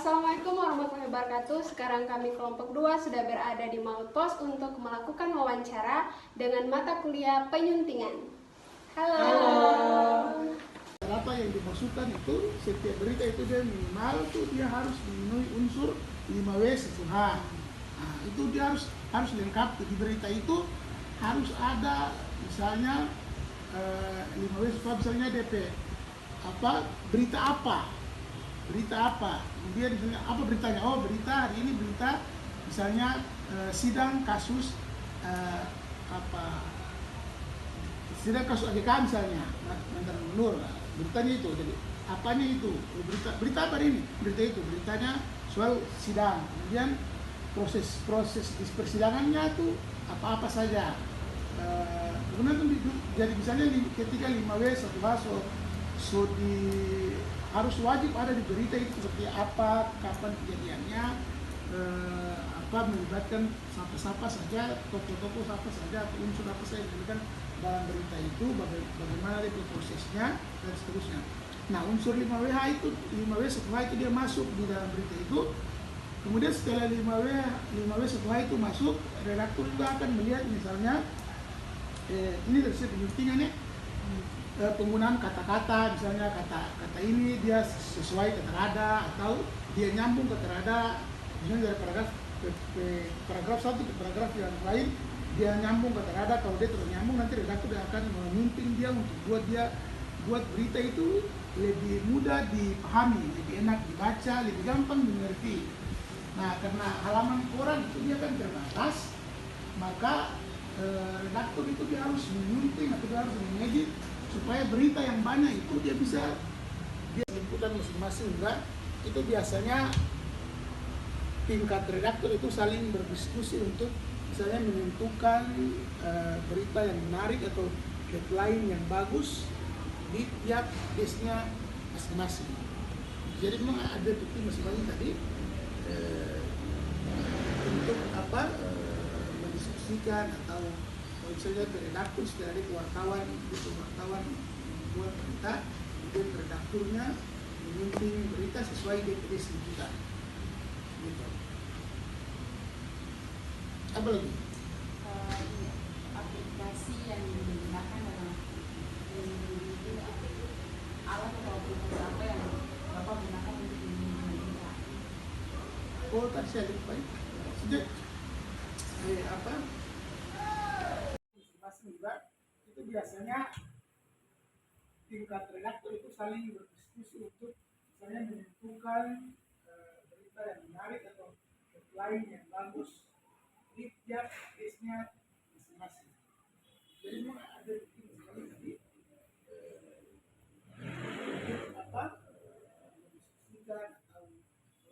Assalamualaikum warahmatullahi wabarakatuh. Sekarang kami kelompok 2 sudah berada di Malpos untuk melakukan wawancara dengan mata kuliah penyuntingan. Halo. Apa yang dimasukkan itu setiap berita itu dia minimal tuh dia harus memenuhi unsur 5W sesuai. Nah, itu dia harus lengkap di berita itu harus ada misalnya 5W sesuai, misalnya DP berita apa kemudian misalnya apa beritanya, oh berita hari ini berita misalnya sidang kasus sidang kasus AGK misalnya mantan gubernur, beritanya itu. Jadi apanya itu berita apa ini, berita itu beritanya soal sidang, kemudian proses di persidangannya tuh apa saja. Kemudian jadi misalnya ketika 5W 1H harus wajib ada di berita itu seperti apa, kapan kejadiannya, melibatkan siapa saja, tokoh-tokoh siapa saja, atau unsur apa saja yang diberikan dalam berita itu, bagaimana itu prosesnya dan seterusnya. Nah, unsur 5W setelah itu dia masuk di dalam berita itu. Kemudian setelah 5W setelah itu masuk, redaktur juga akan melihat misalnya ini dari penyuntingan ya, penggunaan kata-kata, misalnya kata ini dia sesuai kata rada atau dia nyambung kata rada, misalnya dari paragraf satu ke paragraf yang lain dia nyambung kata rada. Kalau dia tidak nyambung, nanti redaktur akan memimpin dia untuk buat berita itu lebih mudah dipahami, lebih enak dibaca, lebih gampang dimengerti. Nah, karena halaman koran itu dia kan terbatas, maka redaktur itu dia harus menyunting atau dia harus mengedit supaya berita yang banyak itu dia liputan masing-masing juga. Itu biasanya tingkat redaktur itu saling berdiskusi untuk misalnya menentukan berita yang menarik atau headline yang bagus di tiap case-nya masing-masing. Jadi memang ada bukti masing-masing tadi untuk mendiskusikan atau misalnya redaktur sudah ada wartawan membuat berita, kemudian redakturnya memimpin berita sesuai definisi kita. Gitu. Apa lagi? Aplikasi yang digunakan dalam alat atau aplikasi apa yang Bapak gunakan untuk berita? Oh, tadi saya lupa. Sejak masing-masing juga itu biasanya tingkat redaktur itu saling berdiskusi untuk misalnya menentukan berita yang menarik atau headline yang bagus di tiap case-nya masing-masing. Jadi memang ada bukti sekali tadi mendiskusikan atau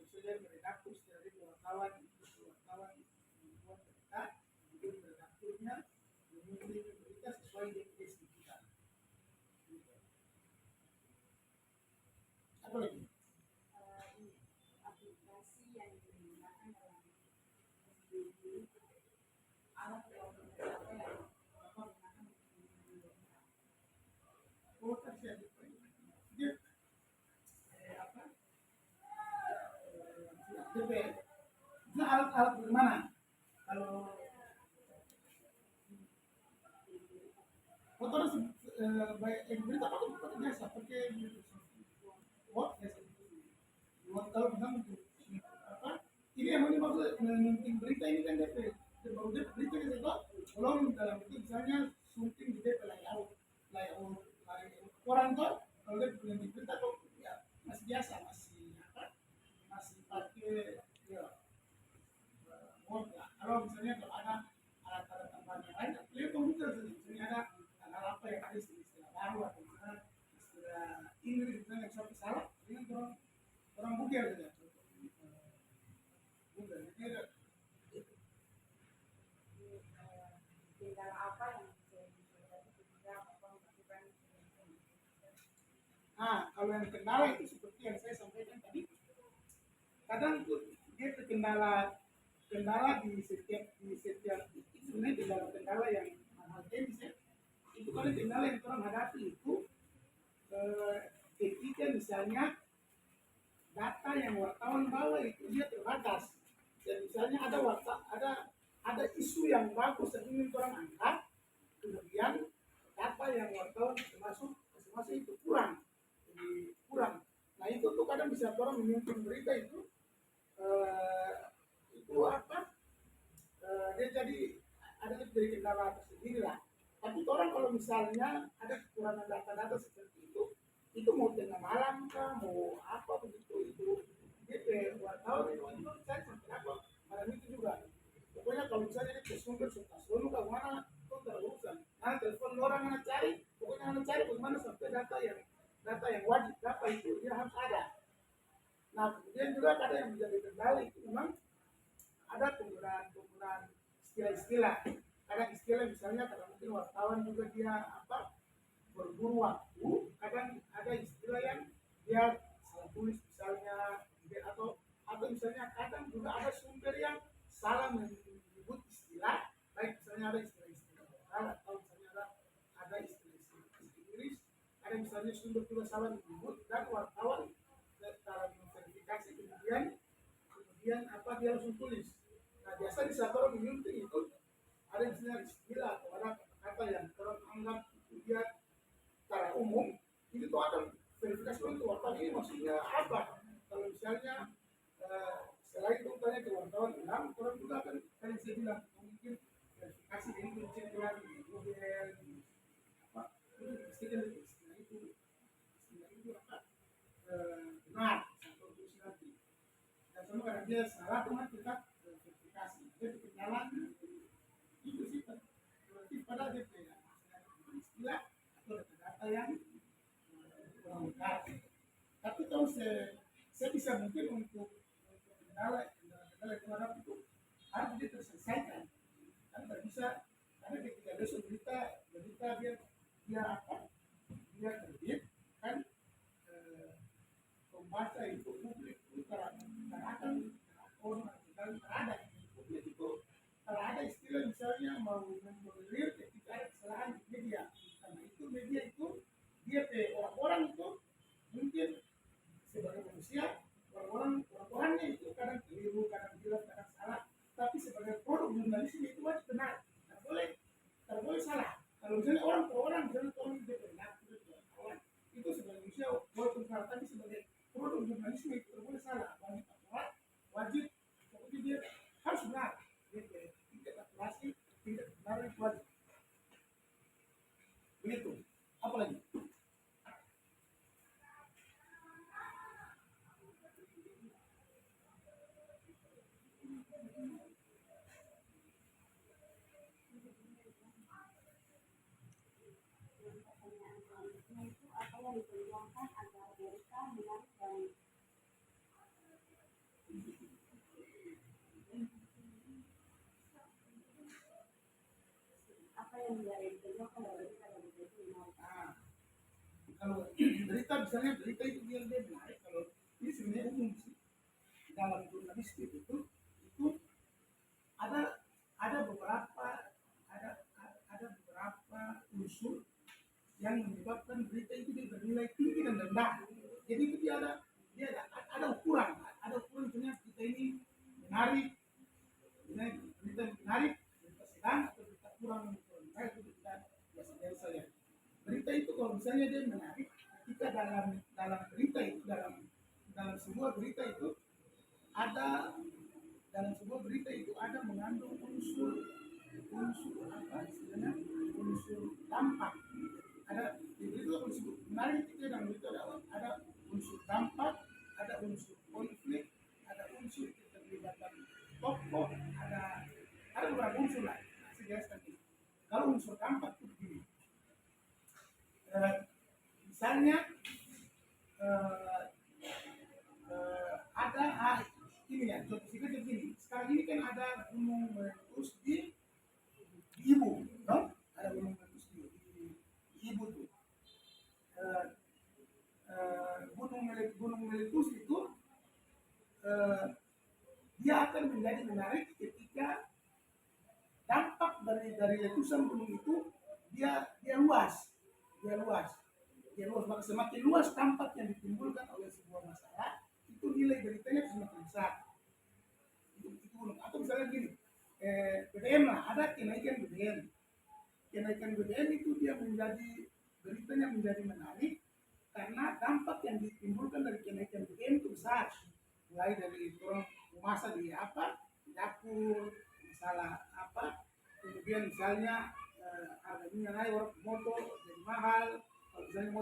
misalnya redaktur dari wartawan membuat berita, kemudian redakturnya memimpin berita sesuai definisi kita. Apa lagi? Aplikasi yang digunakan dalam alat atau aplikasi apa yang Bapak gunakan untuk berita? Oh, tadi saya lupa. Dia DPR. Itu alat-alat bagaimana? Kalau motor baik berita apa tuh biasa pakai what biasa. Kalau misalnya ini yang dimaksud menyunting berita ini kan DP. Baru berita kita tahu kalau dalam itu misalnya sunting di DP layout koran tuh kalau dia menyunting berita tuh ya masih biasa, masih pakai ya word lah. Kalau misalnya kalau ada alat-alat tambahan yang lain, beliau komputer saja. Misalnya ada hal apa yang ada istilah baru atau misalnya istilah Inggris misalnya yang sampai salah, dengan orang Google saja. Google jadi ada. Kendala apa yang dihadapi ketika Bapak melakukan Kalau yang kendala itu seperti yang saya sampaikan tadi, kadang dia terkendala di setiap itu sebenarnya kendala yang hal teknis ya. Itu kalau kendala yang orang hadapi itu ketika misalnya data yang wartawan bawa itu dia terbatas. Dan misalnya ada isu yang bagus yang ingin orang angkat, kemudian data yang wartawan masuk itu kurang, jadi kurang. Nah itu tuh kadang bisa orang memimpin berita itu apa? Dia jadi kendala tersendiri lah. Tapi orang kalau misalnya ada kekurangan data-data seperti itu mau tengah malam kah, mau apa begitu itu dia wartawan itu saya sampai apa malam itu juga. Pokoknya kalau misalnya dia sumber selalu ke mana itu terurusan. Nah telepon orang yang cari, pokoknya yang cari bagaimana sampai data yang wajib data itu dia harus ada. Nah kemudian juga ada yang menjadi kendala itu memang ada penggunaan istilah-istilah. Kadang istilah misalnya kadang mungkin wartawan juga dia berburu waktu, kadang ada istilah yang dia salah tulis misalnya, atau misalnya kadang juga ada sumber yang salah menyebut istilah, baik misalnya ada istilah-istilah lokal atau misalnya ada istilah-istilah Inggris, ada misalnya sumber juga salah menyebut dan wartawan dalam verifikasi kemudian dia langsung tulis. Nah biasa di saat orang menyunting itu ada istilah atau ada kata yang orang anggap itu dia secara umum itu tuh ada verifikasi untuk wartawan ini maksudnya apa. Kalau misalnya selain itu tanya ke wartawan ulang, orang juga akan saya bilang mungkin verifikasi ini cek lagi di Google apa itu istilah itu apa benar atau terus nanti dan semua karena dia salah cuma tetap verifikasi jadi kenalan itu sih berarti pada dia istilah atau data-data yang kurang benar. Tapi kalau saya bisa mungkin untuk kendala itu harus dia terselesaikan kan tidak bisa karena ketika besok berita dia terbit kan pembaca itu publik itu akan terada publik itu kalau ada istilah misalnya mau mengelir ketika ada kesalahan di media karena itu media itu dia orang-orang itu mungkin sebagai manusia orang-orangnya itu kadang keliru, kadang jelas, kadang salah tapi sebagai produk jurnalisme itu wajib benar tak boleh salah. Kalau misalnya orang misalnya orang itu benar itu sebagai manusia walaupun salah tapi sebagai produk jurnalisme itu tak boleh salah wajib pokoknya dia harus benar tidak akurasi tidak benar itu wajib begitu. Apa lagi? Itu apa yang diperjuangkan agar berita menarik dan apa yang diperjuangkan agar berita menarik. Kalau berita itu dia menarik. Kalau ini sebenarnya umum sih dalam jurnalistik itu ada beberapa unsur yang menyebabkan berita itu dia bernilai tinggi dan rendah. Jadi itu dia ada ukuran misalnya kita ini menarik, berita menarik, berita sedang atau berita kurang menarik itu kita biasa saja. Berita itu kalau misalnya dia menarik, ketika dalam berita itu dalam sebuah berita itu ada mengandung unsur apa istilahnya unsur dampak. Ada di berita unsur menarik itu dalam berita ada unsur dampak, ada unsur konflik, ada unsur keterlibatan tokoh, ada beberapa unsur lah. Saya jelaskan ini. Kalau unsur dampak itu begini. Misalnya ada ini ya, contoh singkat begini. Sekarang ini kan ada gunung meletus di Ibu, no? Ada gunung meletus di Ibu tuh. Gunung meletus itu dia akan menjadi menarik ketika dampak dari letusan gunung itu dia luas. Maka semakin luas dampak yang ditimbulkan oleh sebuah masalah itu beritanya semakin besar. Itu atau misalnya gini, BBM lah, ada kenaikan BBM. Kenaikan BBM itu dia menjadi beritanya menjadi menarik karena dampak yang ditimbulkan dari kenaikan BBM itu besar. Mulai dari orang memasak di apa, di dapur, masalah apa, kemudian misalnya harga minyak naik, orang motor jadi mahal. Kalau misalnya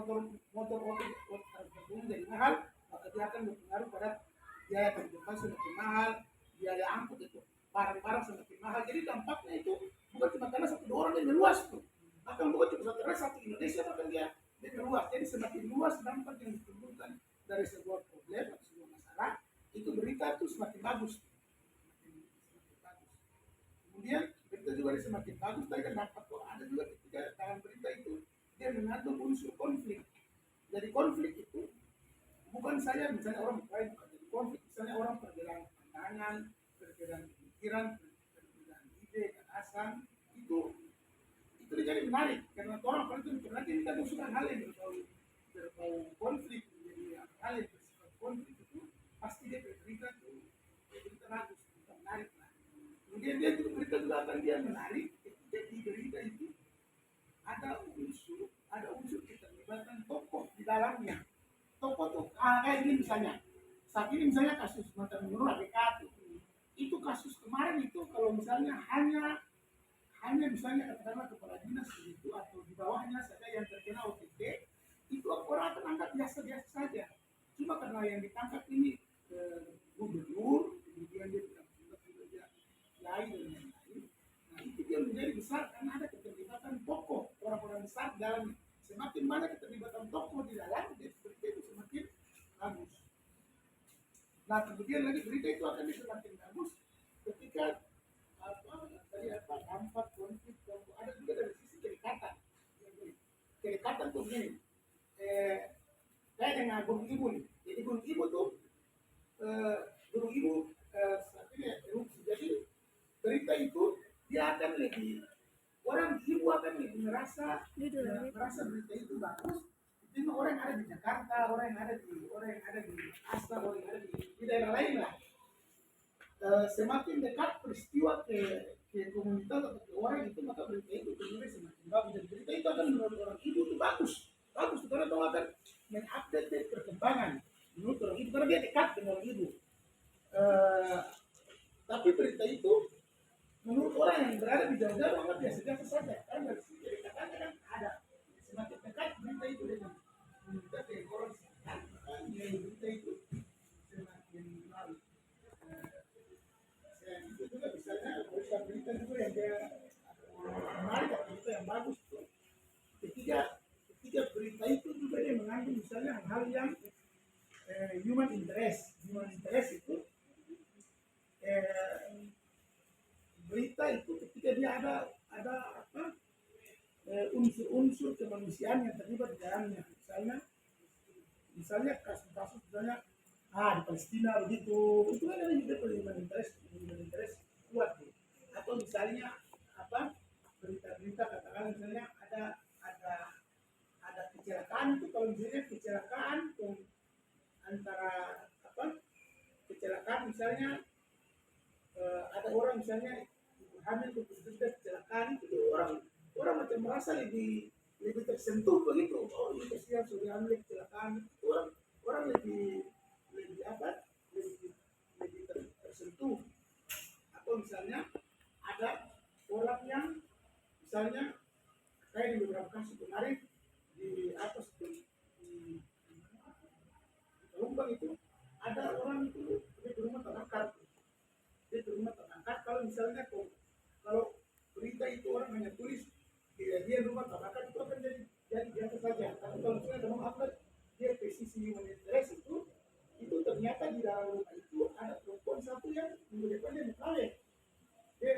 motor harga jadi mahal, maka dia akan berpengaruh pada biaya transportasi semakin mahal, biaya angkut itu barang-barang semakin mahal. Jadi dampaknya itu bukan cuma karena satu dua orang yang meluas tuh, bahkan bukan cuma karena satu Indonesia, bahkan dia meluas. Jadi semakin luas dampak yang ditimbulkan dari sebuah problem atau sebuah masalah, itu berita itu semakin bagus. Semakin bagus. Kemudian berita juga semakin bagus, tapi kan dampak kok ada juga ketika dalam berita itu dia mengandung unsur konflik. Jadi konflik itu bukan saja misalnya orang lain, jadi konflik misalnya orang perbedaan pandangan, perbedaan pemikiran, perbedaan ide, gagasan, itu jadi menarik karena orang itu nanti kita usulkan hal yang berbau konflik, jadi hal yang bersifat konflik itu pasti dia bercerita tuh berita bagus, berita menarik lah. Kemudian dia itu berita juga akan dia menarik ketika di berita itu ada unsur keterlibatan tokoh di dalamnya. Tokoh tuh kayak ini misalnya, saat ini misalnya kasus mantan gubernur ABK itu kasus kemarin itu kalau misalnya hanya misalnya katakanlah kepala dinas itu atau di bawahnya saja yang terkena OTT, itu orang akan anggap biasa-biasa saja. Cuma karena yang ditangkap ini gubernur, kemudian dia tidak kiai dan lain-lain. Nah itu dia menjadi besar karena ada keterlibatan tokoh orang-orang besar di dalamnya. Semakin banyak keterlibatan tokoh di dalam, berita itu semakin bagus. Nah kemudian lagi berita itu akan semakin bagus ketika dampak konflik ada juga dari sisi kedekatan tuh gini, kayak dengan gunung ibu nih. Jadi gunung ibu tuh saat ini erupsi. Jadi berita itu dia akan lebih, orang ibu akan lebih merasa berita itu bagus. Itu orang yang ada di Jakarta, orang yang ada di Astar, orang yang ada di daerah lain lah. Semakin dekat peristiwa ke komunitas atau ke orang itu, maka berita itu sebenarnya semakin bagus. Dan berita itu akan menurut orang ibu itu bagus karena itu akan mengupdate perkembangan menurut orang ibu karena dia dekat dengan orang ibu. Tapi berita itu menurut orang yang berada di jauh-jauh maka biasa-biasa saja karena dari sisi kedekatannya kan ada. Semakin dekat berita itu dengan komunitas yang orang sekitar, maka berita itu semakin menarik. Itu juga misalnya berita juga yang dia menarik, berita yang bagus tuh. Ketika berita itu juga dia mengandung misalnya hal yang human interest itu berita itu ketika dia ada unsur-unsur kemanusiaan yang terlibat di dalamnya. Misalnya kasus-kasus misalnya di Palestina begitu, itu kan ada juga human interest kuat tuh. Atau misalnya berita-berita katakan misalnya ada kecelakaan itu, kalau misalnya kecelakaan antara kecelakaan misalnya ada orang misalnya hamil sudah kecelakaan itu orang macam merasa lebih tersentuh begitu. Oh ini kesian sudah hamil kecelakaan, itu orang lebih tersentuh. Atau misalnya ada orang yang misalnya kayak di beberapa kasus kemarin di atas di Lombang itu ada orang itu dia di rumah terbakar. Kalau misalnya kalau berita itu orang hanya tulis dia rumah terbakar, itu akan jadi biasa saja. Tapi kalau misalnya ada upload dia presisi human interest itu ternyata di dalam rumah itu ada perempuan satu yang menunjukkan dia mukallaf. Dia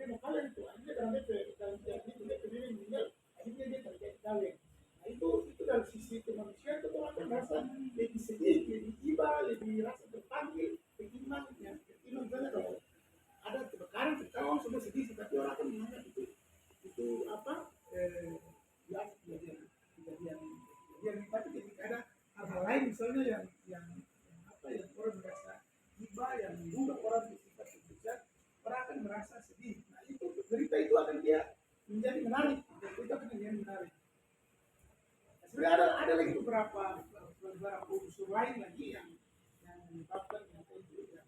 mukallaf itu akhirnya dalam dia meninggal, akhirnya dia terjadi kawin. Nah itu dari sisi kemanusiaan itu orang akan merasa lebih sedih, lebih iba, lebih rasa terpanggil, ketimbang misalnya kalau ada kebakaran orang sudah sedih, tapi orang akan menganggap itu kejadian. Tapi ketika ada hal-hal lain misalnya yang orang merasa dia menjadi menarik, berita kan menjadi menarik. Nah, sebenarnya ada lagi beberapa unsur lain lagi yang menyebabkan berita itu yang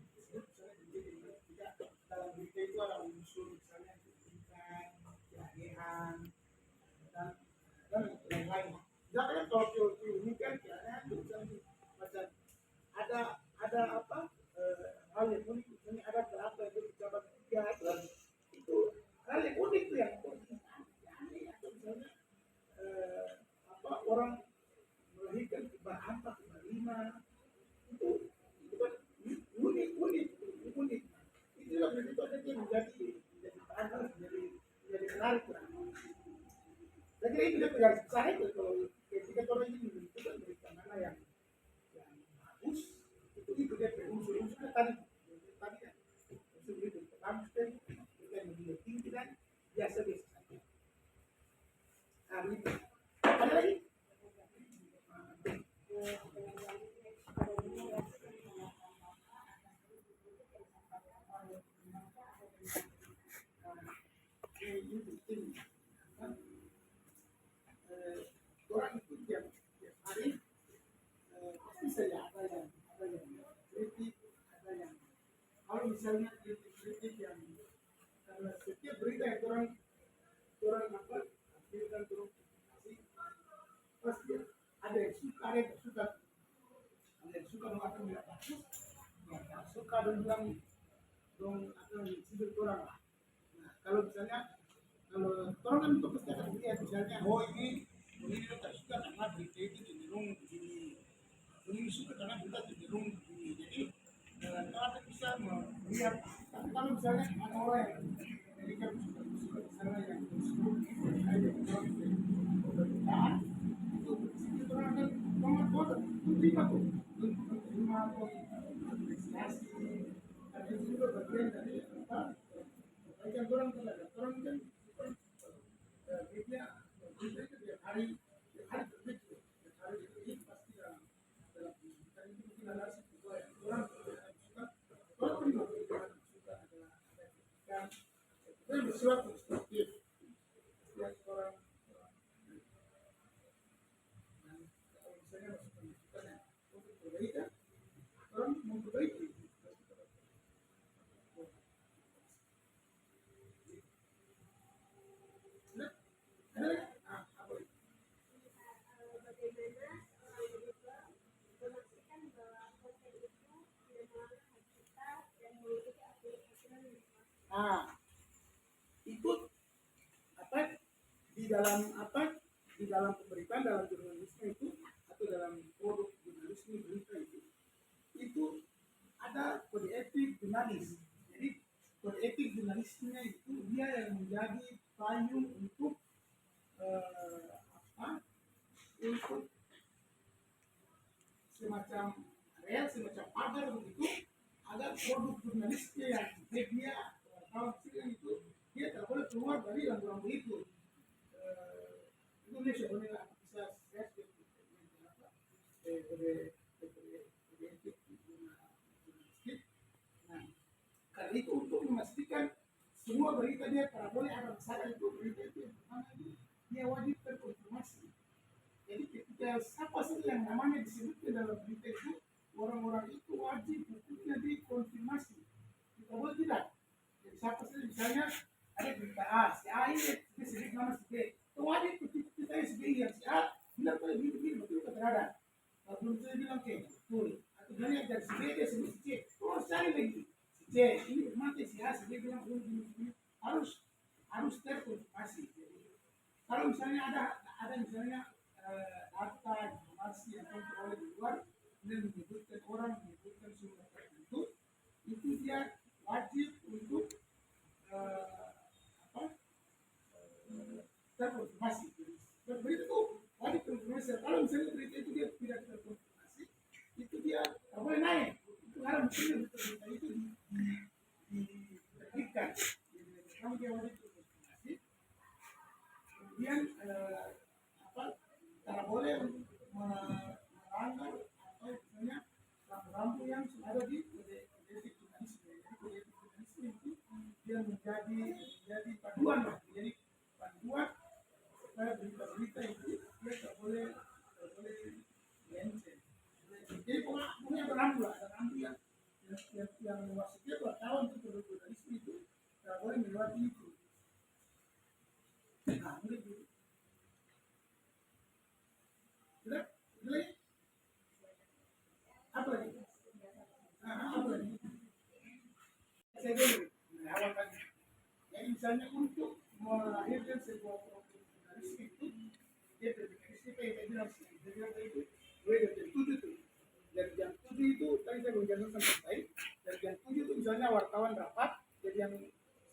disebut misalnya tidak dalam berita itu ada unsur misalnya keunikan, keanehan dan lain-lain. Misalkan kalau keunikan, keanehan itu misalnya macam ada apa hal yang unik, misalnya ada kelapa yang berjabat tiga itu hal yang unik tuh yang aneh atau misalnya apa orang melahirkan kembar 4, kembar 5 itu kan unik itu juga begitu ada yang menjadi panas, menjadi menarik lah. Saya kira itu dia yang besar itu kalau ketika orang ini menentukan berita mana yang bagus itu dia unsur-unsurnya tadi ya unsur itu bagus dan kita menilai tinggi dan biasa saja. Nah itu ada lagi. Orang itu tiap hari pasti saja ada yang kritik, ada yang kalau misalnya kritik yang karena setiap berita yang orang apa berikan turun kasih pasti ada yang suka, ada yang tak suka, ada yang suka mengatakan tidak bagus, yang tak suka dan bilang dong akan sibuk orang lah. Nah kalau misalnya kalau orang kan itu pasti akan melihat misalnya ini tak suka karena berita itu cenderung begini, ini suka karena berita cenderung begini. Jadi kita bisa melihat kalau misalnya ada orang yang memberikan suka misalnya yang disebut ada orang pemberitaan itu orang akan mengatur terima tuh terima atau apresiasi dan itu juga bagian dari apa bagian orang terhadap orang kan media itu tiap hari terbit pasti dalam pendidikan itu mungkin ada sebuah yang orang suka orang prima suka ada dan bersuatu seperti setiap orang dan kalau misalnya masuk pendidikan untuk perbaikan orang memperbaiki. Nah, itu apa di dalam pemberitaan dalam jurnalisme itu atau dalam produk jurnalisme berita itu ada kode etik jurnalis. Jadi kode etik jurnalisme itu dia yang menjadi payung untuk untuk semacam semacam pagar begitu agar produk jurnalisme yang media wartawan itu dia tidak boleh keluar dari rambu-rambu itu. Indonesia boleh bisa saya nah karena itu untuk memastikan semua berita dia tidak boleh ada masalah itu berita itu yang pertama itu dia wajib terkonfirmasi. Jadi ketika siapa saja yang namanya disebutkan dalam berita itu orang-orang itu wajib hukumnya dikonfirmasi. Kita boleh tidak. Jadi siapa saja misalnya ada berita A, si A ini disebut nama si B. Wajib kita si B yang si A bilang kalau begini betul atau tidak ada. Kalau belum saya bilang betul. Atau banyak dari si B dia sebut si C. Harus cari lagi si C ini mati si A si B bilang begini harus terkonfirmasi. Kalau misalnya ada misalnya data informasi yang diperoleh di luar dan menyebutkan orang menyebutkan sumber tertentu itu dia wajib untuk terkonfirmasi. Berita itu wajib terkonfirmasi. Kalau misalnya berita itu dia tidak terkonfirmasi itu dia tidak boleh naik. Itu harus berita itu diterbitkan. Kalau dia wajib terkonfirmasi kemudian tidak boleh melanggar atau misalnya rambu-rambu yang sudah ada di kode etik jurnalisme. Jadi kode etik jurnalisme itu dia menjadi panduan dulu dari awal tadi. Jadi misalnya untuk melahirkan sebuah profesionalis itu dia bermekanisme kayak tadi bilang sih, dia bilang tadi itu mulai dari jam 7 tuh. Dari jam 7 itu tadi saya belum jelaskan sampai dari jam 7 itu misalnya wartawan rapat, jadi yang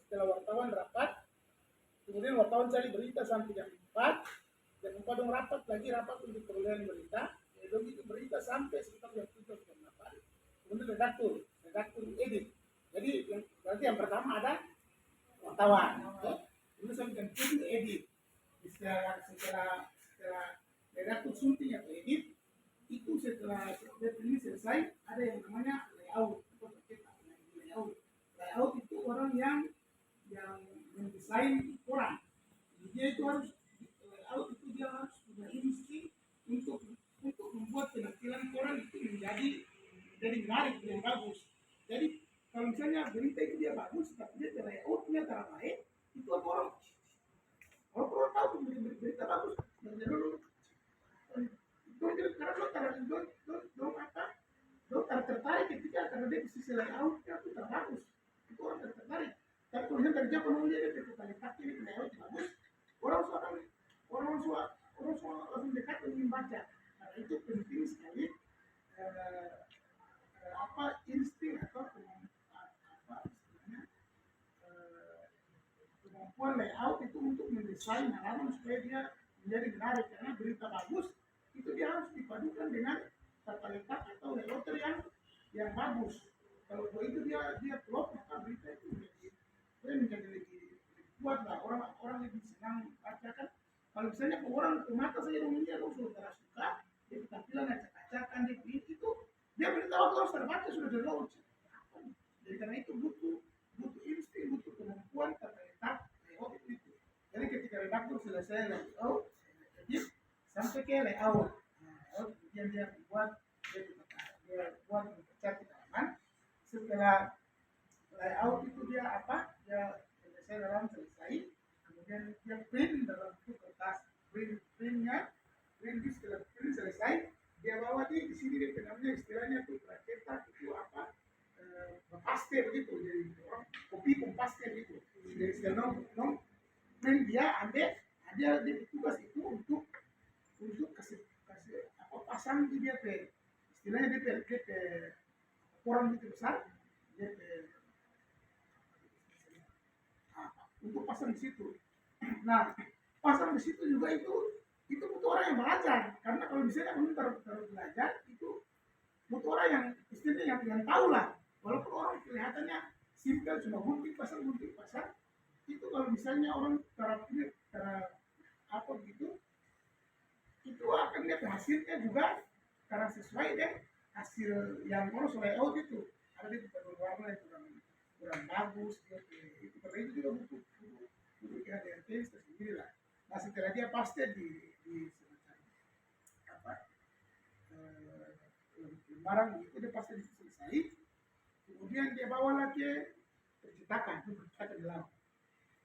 setelah wartawan rapat, kemudian wartawan cari berita sampai jam 4, jam 4 dong rapat untuk perolehan berita, ya begitu berita sampai sekitar jam 7 jam 8, kemudian redaktur edit. Jadi berarti yang pertama ada wartawan, kemudian sampai jam 7 edit. Setelah redaktur sunting atau edit, itu setelah ini selesai ada yang namanya layout. Layout itu orang yang mendesain koran. Dia itu harus layout itu dia harus punya insting untuk membuat penampilan koran itu menjadi menarik dan bagus. Jadi kalau misalnya berita itu dia bagus, tapi dia layoutnya terbaik, itu orang tahu berita bagus. Dan dulu karena tertarik ketika karena dia di sisi layoutnya itu terbagus, itu orang tertarik. Tapi kalau yang kerja penulis dia tertarik ini layout bagus, orang langsung dekat ingin baca. Karena itu penting sekali insting atau kemampuan layout itu untuk mendesain halaman supaya dia menjadi menarik. Karena berita bagus itu dia harus dipadukan dengan tata letak atau layouter yang bagus. Kalau begitu dia plot, maka berita itu menjadi lebih kuat lah, orang lebih senang baca kan. Kalau misalnya orang mata saja dia sudah suka, dia tampilan acak-acakan itu dia berita harus terbaca sudah download. Jadi karena itu butuh insting, butuh kemampuan tata letak layout itu. Jadi ketika redaktur selesai layout, sampai ke layout, kemudian dia buat mengecat di halaman. Setelah layout itu dia selesai dalam selesai, kemudian dia print dalam kertas, print setelah print selesai, dia bawa di sini dia namanya istilahnya itu cetak itu paste begitu, jadi orang kopi paste gitu. Jadi setelah print dia ambil, dia tugas itu untuk kasih pasang di dia istilahnya dia koran itu besar, dia untuk pasang di situ. Nah, pasang di situ juga itu butuh orang yang belajar, karena kalau misalnya kamu taruh belajar itu butuh orang yang istilahnya yang tahu lah. Walaupun orang kelihatannya simpel cuma gunting pasang, itu kalau misalnya orang cara apa gitu, itu akan lihat hasilnya juga karena sesuai deh hasil yang orang layout itu. Ada di warna yang kurang bagus, itu karena itu juga butuh kehadiran tes tersendiri lah. Nah setelah dia paste di semacam lembaran itu, dia paste selesai, kemudian dia bawa lagi percetakan dalam.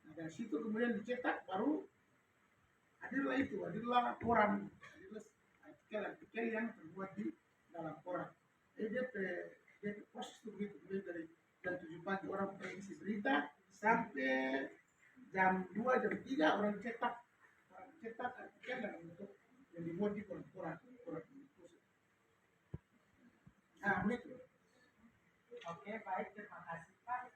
Nah dari situ kemudian dicetak, baru hadirlah koran, artikel yang terbuat di dalam koran. Jadi dia proses itu begitu, dari jam 7 pagi orang mengisi berita sampai jam 2, jam 3 orang cetak artikel dalam bentuk yang dibuat di koran. Nah begitu. Oke, baik, terima kasih Pak.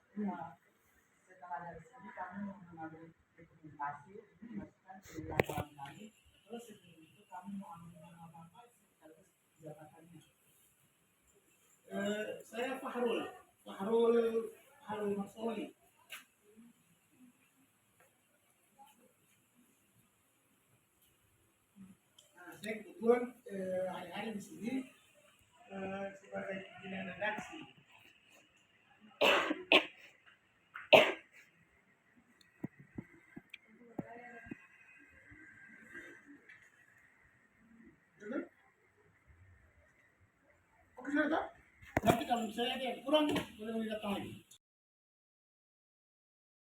Setelah dari sini kami mengambil rekomendasi dimasukkan ke laporan kami. Terus sebelum itu kami mau ambil apa sekaligus jabatannya. Saya Fahrul Marsoli. Saya kebetulan hari-hari di sini sebagai pimpinan redaksi. Oke, sudah. Nanti kalau misalnya dia kurang, boleh datang lagi.